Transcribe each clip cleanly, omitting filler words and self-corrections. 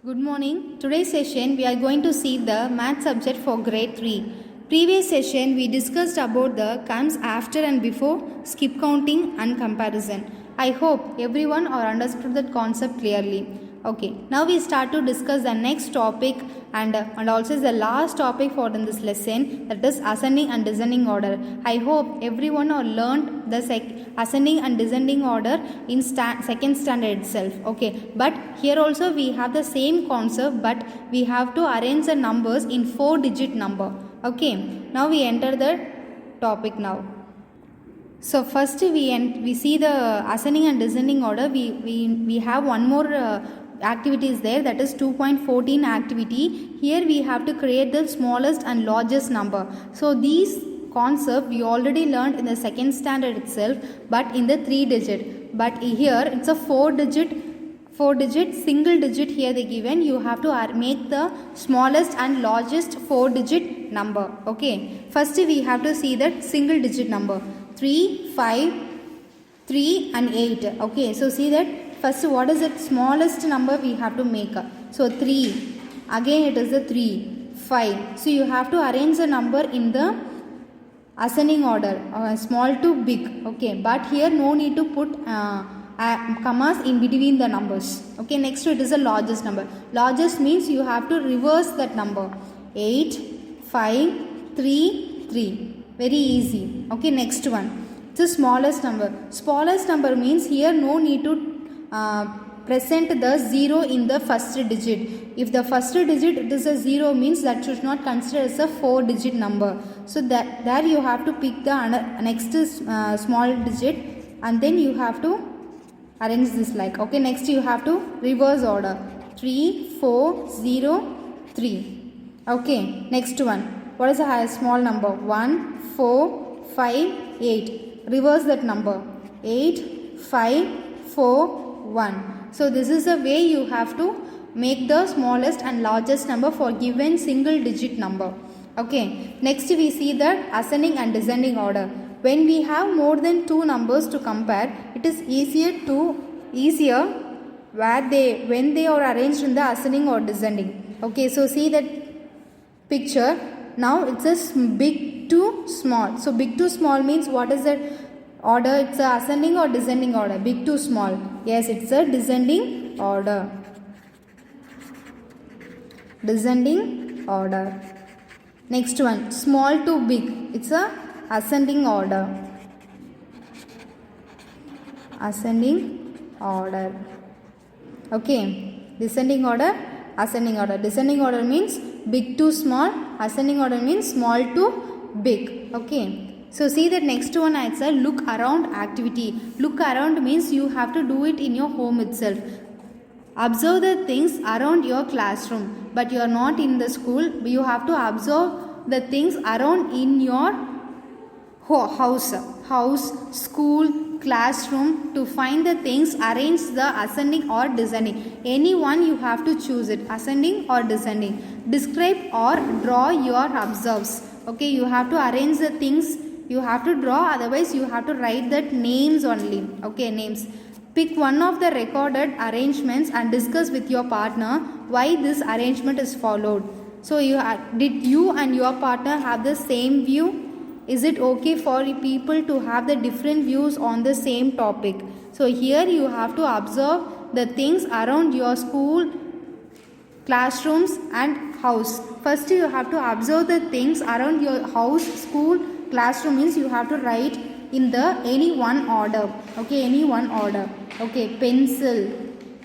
Good morning. Today's session we are going to see the math subject for grade 3. Previous session we discussed about the comes after and before, skip counting and comparison. I hope everyone or understood that concept clearly. Okay, now we start to discuss the next topic and also the last topic for in this lesson, that is ascending and descending order. I hope everyone or learned the ascending and descending order in second standard itself. Okay, but here also we have the same concept, but we have to arrange the numbers in 4-digit number. Okay, now we enter the topic now. So first we see the ascending and descending order. We have one more activity is there, that is 2.14 activity. Here we have to create the smallest and largest number. So these concept we already learned in the second standard itself, but in the 3-digit. But here it's a 4-digit single digit. Here they given you have to make the smallest and largest 4-digit number. Okay, first we have to see that single digit number 3, 5, 3 and 8. Okay, so see that first what is the smallest number we have to make. So 3, again it is the 3, 5. So you have to arrange the number in the ascending order, small to big. Okay, but here no need to put commas in between the numbers. Okay, next it is the largest number. Largest means you have to reverse that number. 8, 5, 3, 3. Very easy. Okay, next one. It's the smallest number. Smallest number means here no need to present the 0 in the first digit. If the first digit it is a 0 means that should not consider as a 4-digit number. So that there you have to pick the next small digit and then you have to arrange this like. Okay, next you have to reverse order 3, 4, 0, 3. Okay, next one. What is a small number? 1, 4, 5, 8. Reverse that number 8, 5, 4, 1. So this is the way you have to make the smallest and largest number for given single digit number. Okay, next we see the ascending and descending order. When we have more than 2 numbers to compare, it is easier when they are arranged in the ascending or descending. Okay, so see that picture. Now it's a big to small. So big to small means what is that order? It's a ascending or descending order? Big to small. Yes, it's a descending order. Descending order. Next one, small to big. It's a ascending order. Ascending order. Okay. Descending order, ascending order. Descending order means big to small. Ascending order means small to big. Okay. So see the next one, it's a look around activity. Look around means you have to do it in your home itself. Observe the things around your classroom, but you are not in the school. You have to observe the things around in your house, school, classroom, to find the things arrange the ascending or descending. Any one you have to choose it, ascending or descending. Describe or draw your observes. Okay, you have to arrange the things. You have to draw, otherwise you have to write that names only. Okay, names. Pick one of the recorded arrangements and discuss with your partner why this arrangement is followed. So did you and your partner have the same view? Is it okay for people to have the different views on the same topic? So here you have to observe the things around your school, classrooms and house. First you have to observe the things around your house, school, classroom means you have to write in the any one order. Okay, any one order. Okay, pencil,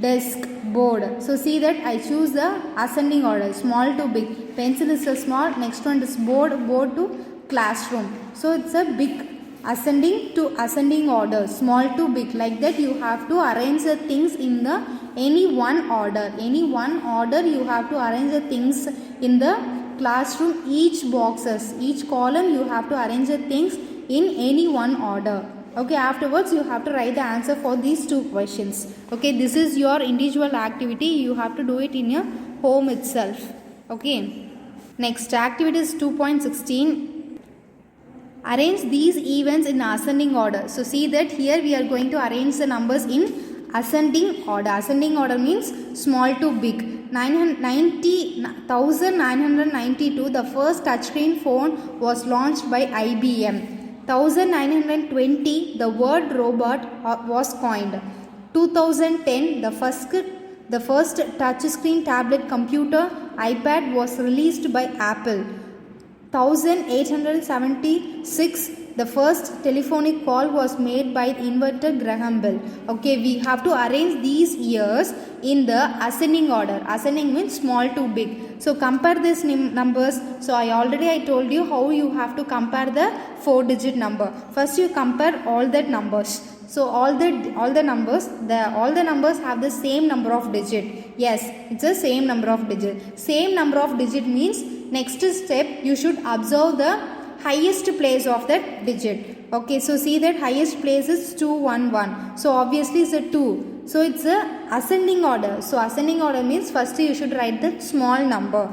desk, board. So see that I choose the ascending order, small to big. Pencil is a small, next one is board to classroom. So it's a big, ascending to ascending order, small to big. Like that you have to arrange the things in the any one order. Any one order you have to arrange the things in the classroom. Each boxes, each column you have to arrange the things in any one order. Okay, afterwards you have to write the answer for these 2 questions. Okay, this is your individual activity. You have to do it in your home itself. Okay, next activity is 2.16. Arrange these events in ascending order. So see that here we are going to arrange the numbers in ascending order. Ascending order means small to big. 1992, the first touchscreen phone was launched by IBM. 1920, the word robot was coined. 2010, the first touchscreen tablet computer, iPad, was released by Apple. 1876, the first telephonic call was made by inventor Graham Bell. Okay, we have to arrange these years in the ascending order. Ascending means small to big. So compare these numbers. So I told you how you have to compare the 4-digit number. First you compare all the numbers. So all the numbers have the same number of digit. Yes, it's the same number of digit. Same number of digit means next step you should observe the highest place of that digit. Okay, so see that highest place is 211. So obviously it's a 2. So it's a ascending order. So ascending order means first you should write the small number.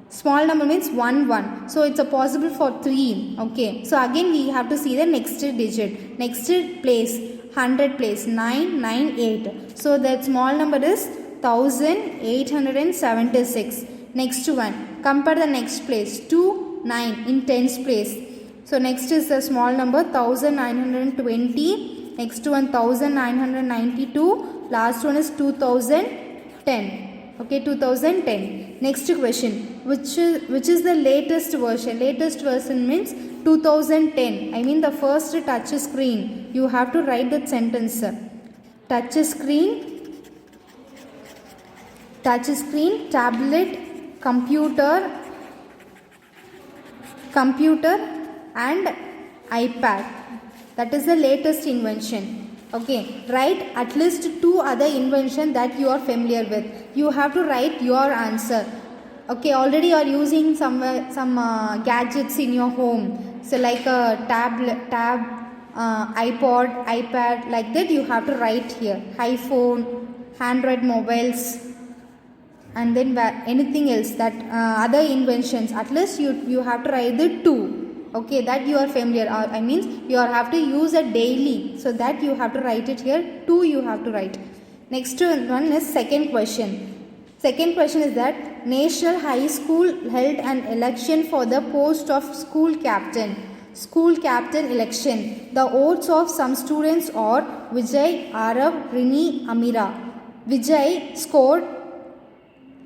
Small number means 1. So it's a possible for 3. Okay, so again we have to see the next digit. Next place, 100 place, 998. So that small number is 1876. Next one, compare the next place, 2, 9 in tens place. So next is the small number 1920. Next one 1992. Last one is 2010. Okay, 2010. Next question, which is the latest version? Latest version means 2010. I mean the first touch screen. You have to write that sentence. Touch screen, tablet, computer and iPad. That is the latest invention. Okay, write at least 2 other inventions that you are familiar with. You have to write your answer. Okay, already you are using some gadgets in your home. So like a iPod, iPad, like that you have to write here. iPhone, Android mobiles, and then anything else that other inventions. At least you have to write the 2. Okay, that you are familiar. I mean you have to use it daily. So that you have to write it here. 2 you have to write. Next one is second question. Second question is that National High School held an election for the post of school captain. School captain election. The votes of some students are Vijay, Arav, Rini, Amira. Vijay scored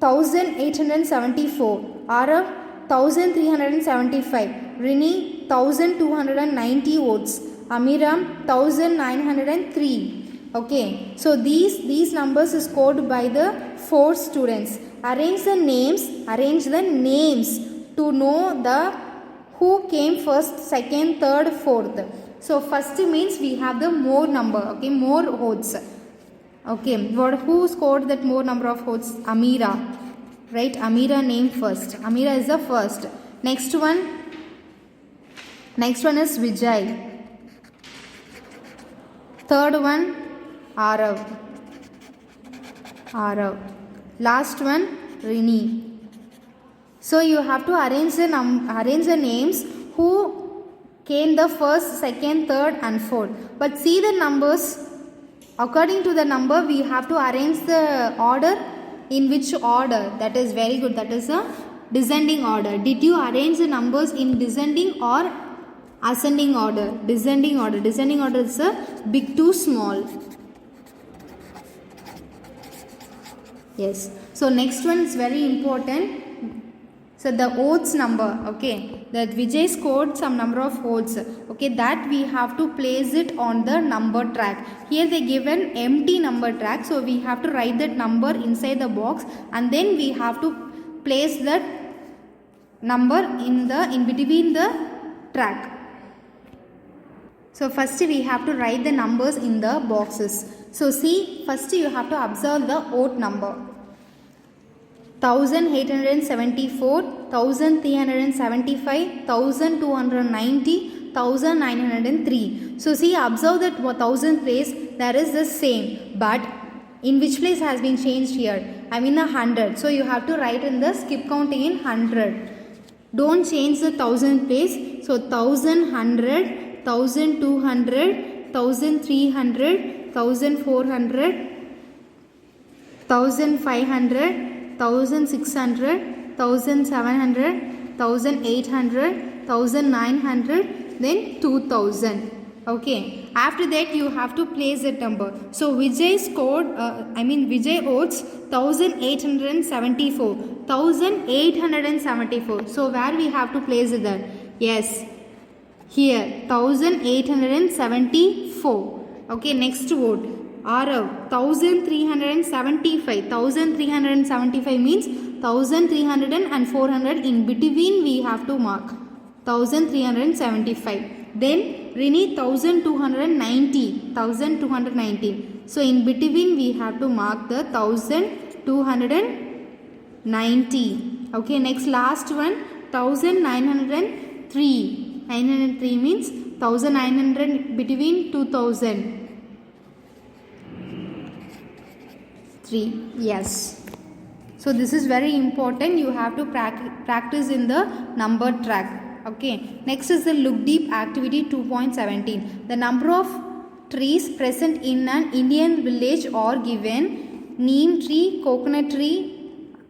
1874. Arav 1375. Rini 1290 votes. Amiram 1903. Okay, so these numbers is scored by the 4 students. Arrange the names to know the who came first, second, third, fourth. So first means we have the more number. Okay, more votes. Okay, who scored that more number of votes? Amira. Right, Amira name first. Amira is the first. Next one is Vijay. Third one, Arav. Last one, Rini. So you have to arrange the names who came the first, second, third and fourth. But see the numbers. According to the number, we have to arrange the order. In which order? That is very good. That is a descending order. Did you arrange the numbers in descending or ascending order? Descending order. Descending order is a big to small. Yes. So next one is very important. So the votes number. Okay. That Vijay scored some number of votes. Okay. That we have to place it on the number track. Here they give an empty number track. So we have to write that number inside the box and then we have to place that number in between the track. So first we have to write the numbers in the boxes. So see, first you have to observe the odd number. 1874, 1375, 1290, 1903. So see, observe that 1000 place there is the same, but in which place has been changed here? I mean 100. So you have to write in the skip counting in 100. Don't change the 1000 place. So 1100, 1200, 1300, 1400, 1500, 1600, 1700, 1800, 1900, then 2000. Okay, after that you have to place that number. So Vijay scored Vijay votes 1874. 1874. So where we have to place it there? Yes, here 1874. Okay, next vote Arav 1375. 1375 means 1300 and 400 in between we have to mark 1375. Then Rini 1290. 1290. So in between we have to mark the 1290. Okay, next last one 1903. 903 means 1900 between 2003. Yes. So this is very important. You have to practice in the number track. Okay. Next is the look deep activity 2.17. The number of trees present in an Indian village are given: neem tree, coconut tree,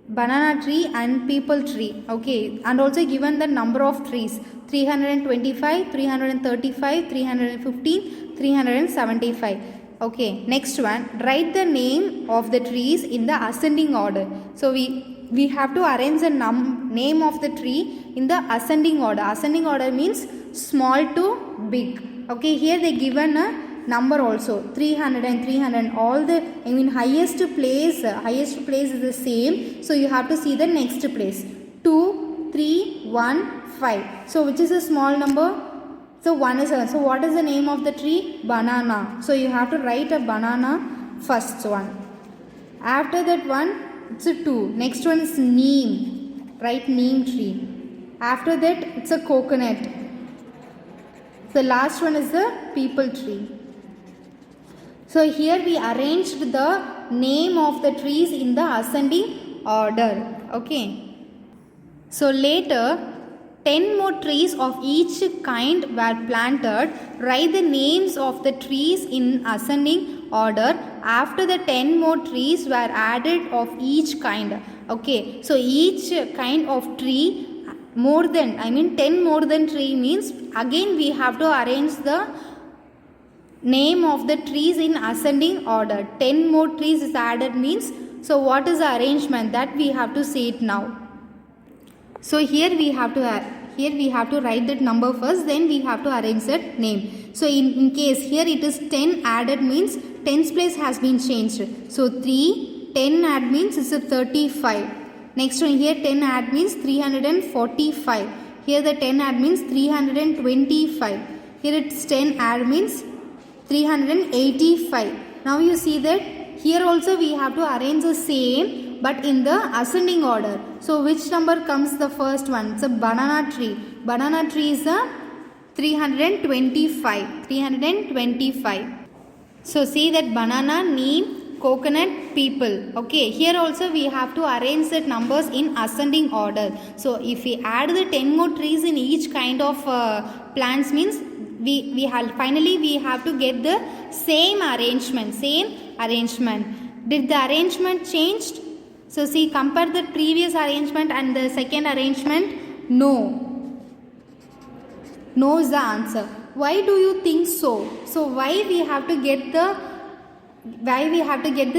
banana tree and peepal tree. Okay, and also given the number of trees: 325, 335, 315, 375. Okay, next one, write the name of the trees in the ascending order. So we have to arrange the name of the tree in the ascending order. Ascending order means small to big. Okay, here they given a number also, 300 and 300. All the highest place is the same. So you have to see the next place, 2, 3, 1, 5. So which is a small number? So 1 is 7. So what is the name of the tree? Banana. So you have to write a banana first one. After that one, it's a 2. Next one is neem. Write neem tree. After that, it's a coconut. The last one is the peepal tree. So here we arranged the name of the trees in the ascending order. Okay. So later 10 more trees of each kind were planted. Write the names of the trees in ascending order after the 10 more trees were added of each kind. Okay, so each kind of tree more than 10 more than tree means again we have to arrange the name of the trees in ascending order. 10 more trees is added means, so what is the arrangement that we have to see it now. So here we have to write that number first, then we have to arrange that name. So in case here it is 10 added means 10's place has been changed. So 3, 10 add means it's a 35. Next one here 10 add means 345. Here the 10 add means 325. Here it's 10 add means 385. Now you see that here also we have to arrange the same but in the ascending order. So which number comes the first one? It's a banana tree. Banana tree is a 325. 325. So see that banana, neem, coconut, peepal. Okay, here also we have to arrange the numbers in ascending order. So if we add the 10 more trees in each kind of plants means finally we have to get the same arrangement. Did the arrangement changed? So see, compare the previous arrangement and the second arrangement. No is the answer. Why do you think so? So why we have to get the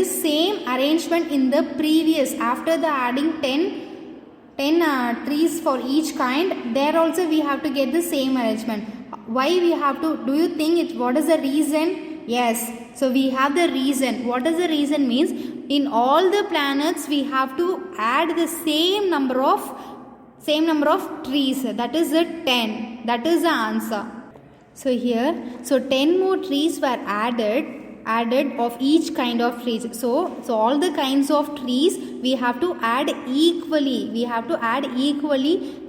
same arrangement in the previous, after the adding 10 trees for each kind, there also we have to get the same arrangement. Why we have to, do you think it, what is the reason? Yes, so we have the reason. What is the reason means, in all the planets we have to add the same number of trees, that is the 10. That is the answer. So here, so 10 more trees were added of each kind of trees. So all the kinds of trees we have to add equally.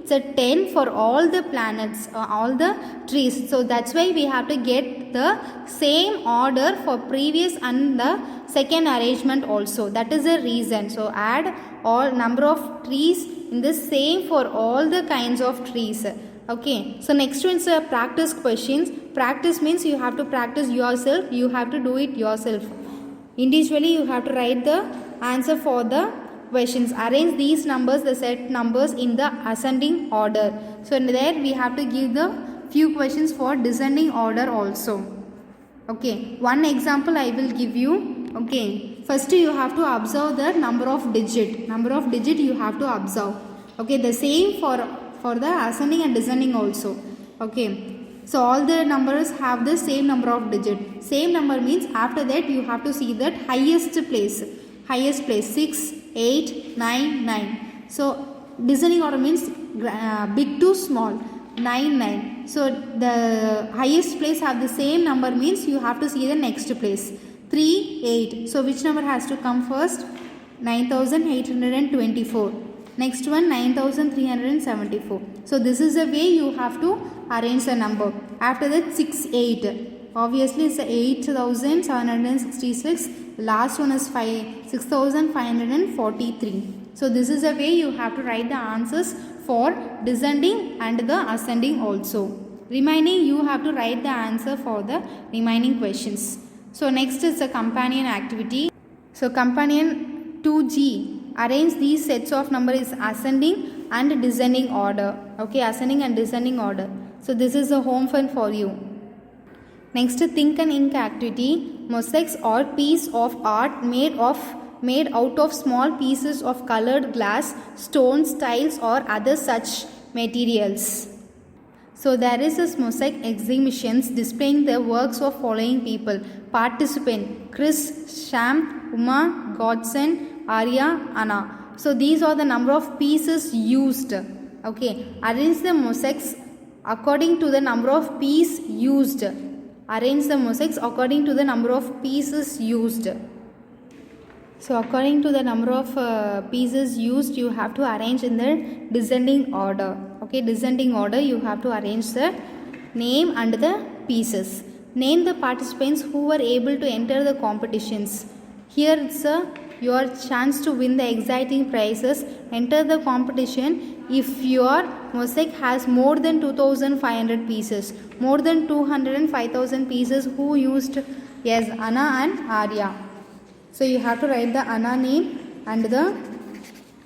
It's a 10 for all the planets, all the trees. So that's why we have to get the same order for previous and the second arrangement also. That is the reason. So add all number of trees in the same for all the kinds of trees. Okay, so next one is practice questions. Practice means you have to practice yourself. You have to do it yourself. Individually you have to write the answer for the questions. Arrange these numbers, the set numbers, in the ascending order. So there we have to give the few questions for descending order also. Okay, one example I will give you. Okay, first you have to observe the number of digit. Number of digit you have to observe. Okay, the same for the ascending and descending also. Okay. So all the numbers have the same number of digit. Same number means after that you have to see that highest place. Highest place 6, 8, 9, 9. So descending order means big to small. 9, 9. So the highest place have the same number means you have to see the next place. 3, 8. So which number has to come first? 9824. Next one 9374. So this is the way you have to arrange the number. After that 6, 8. Obviously it's 8766. Last one is 6543. So this is the way you have to write the answers for descending and the ascending also. Remaining you have to write the answer for the remaining questions. So next is the companion activity. So companion 2G. Arrange these sets of numbers in ascending and descending order. Okay, ascending and descending order. So this is a home fun for you. Next, think and ink activity. Mosaics are piece of art made out of small pieces of colored glass, stones, tiles or other such materials. So there is a mosaic exhibitions displaying the works of following people. Participant: Chris, Sham, Uma, Godson, Arya, Anna. So these are the number of pieces used. Okay, arrange the mosaics according to the number of pieces used. Arrange the mosaics according to the number of pieces used. So according to the number of pieces used, you have to arrange in the descending order. Okay, descending order you have to arrange the name and the pieces. Name the participants who were able to enter the competitions. Here it's your chance to win the exciting prizes. Enter the competition if your mosaic has more than 2500 pieces. More than 205,000 pieces. Who used? Yes, Anna and Arya. So you have to write the Anna name and the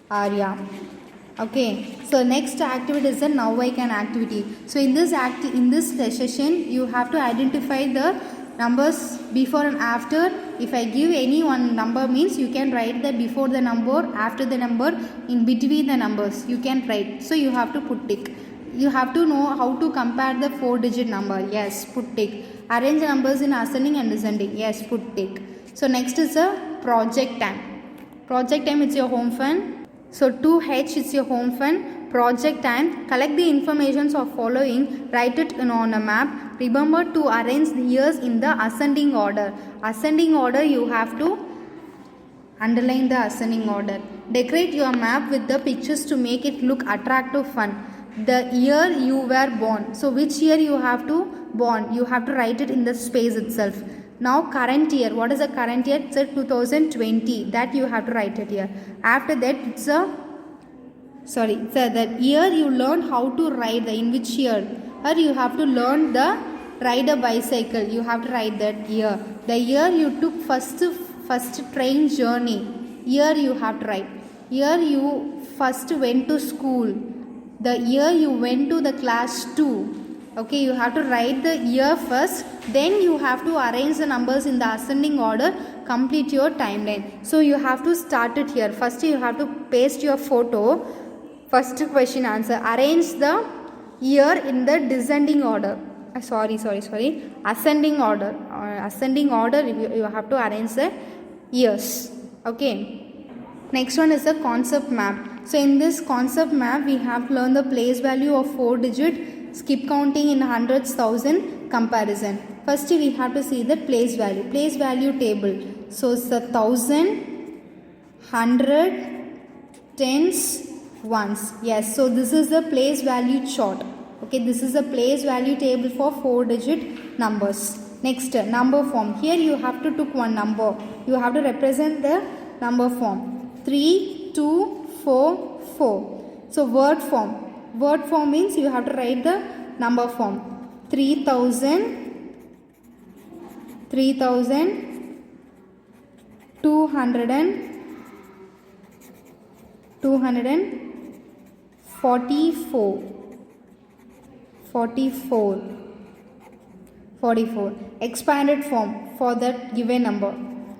Arya. Okay. So next activity is the now I can activity. So in this session you have to identify the numbers before and after. If I give any one number means you can write the before the number, after the number, in between the numbers you can write. So you have to put tick. You have to know how to compare the 4-digit number. Yes, put tick. Arrange the numbers in ascending and descending. Yes, put tick. So next is a project time. Project time is your home fun. So 2H is your home fun. Project time. Collect the information of following. Write it on a map. Remember to arrange the years in the ascending order. Ascending order you have to underline the ascending order. Decorate your map with the pictures to make it look attractive, fun. The year you were born. So which year you have to born? You have to write it in the space itself. Now current year. What is the current year? It's a 2020. That you have to write it here. After that it's a the year you learn how to ride. In which year? Or you have to learn the ride a bicycle. You have to write that year. The year you took first train journey. Year you have to write. Year you first went to school. The year you went to the class 2. Okay, you have to write the year first. Then you have to arrange the numbers in the ascending order. Complete your timeline. So you have to start it here. First you have to paste your photo. First question answer. Arrange the year in the descending order. Ascending order. Ascending order you have to arrange the years. Okay. Next one is the concept map. So in this concept map we have to learn the place value of 4-digit, skip counting in hundreds, thousand, comparison. First we have to see the place value. Place value table. So it's the 1000, 100, tens, ones. Yes, so this is the place value chart. Okay, this is the place value table for 4-digit numbers. Next, number form. Here you have to took one number. You have to represent the number form. 3, 2, 4, 4. So word form. Word form means you have to write the number form. 3000, 200, 244, 44, 44. Expanded form for that given number,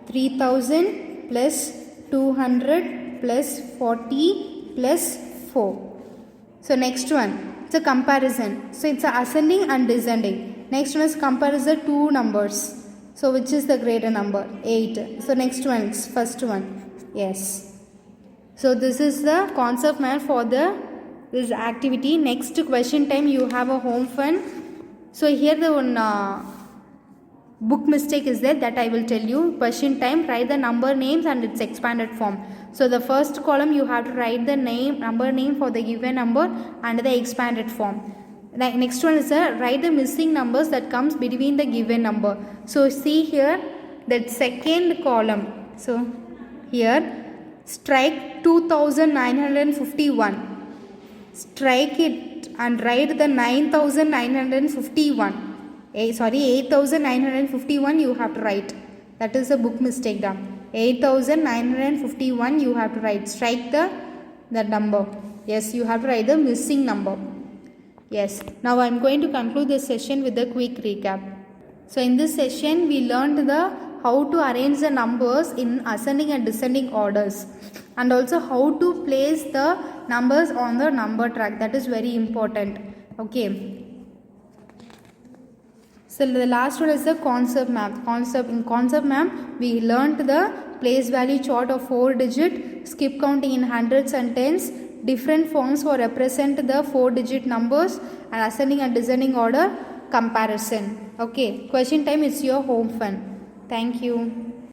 3000 plus 200 plus 40 plus 4. So next one, it's a comparison. So it's a ascending and descending. Next one is comparison two numbers. So which is the greater number? 8. So next one is first one. Yes. So this is the concept map for this activity. Next question time you have a home fun. So here the one book mistake is there, that I will tell you. Question time, write the number names and its expanded form. So the first column you have to write the number name for the given number and the expanded form. The next one is write the missing numbers that comes between the given number. So see here that second column. So here strike 2951. Strike it and write the 9951. 8951 you have to write. That is a book mistake done. 8951 you have to write. Strike the number. Yes, you have to write the missing number. Yes. Now I am going to conclude this session with a quick recap. So in this session we learned how to arrange the numbers in ascending and descending orders, and also how to place the numbers on the number track. That is very important. Okay. So the last one is the concept map. In concept map we learned the place value chart of 4-digit, skip counting in hundreds and tens, different forms for represent the 4-digit numbers, and ascending and descending order comparison. Okay, question time is your home fun. Thank you.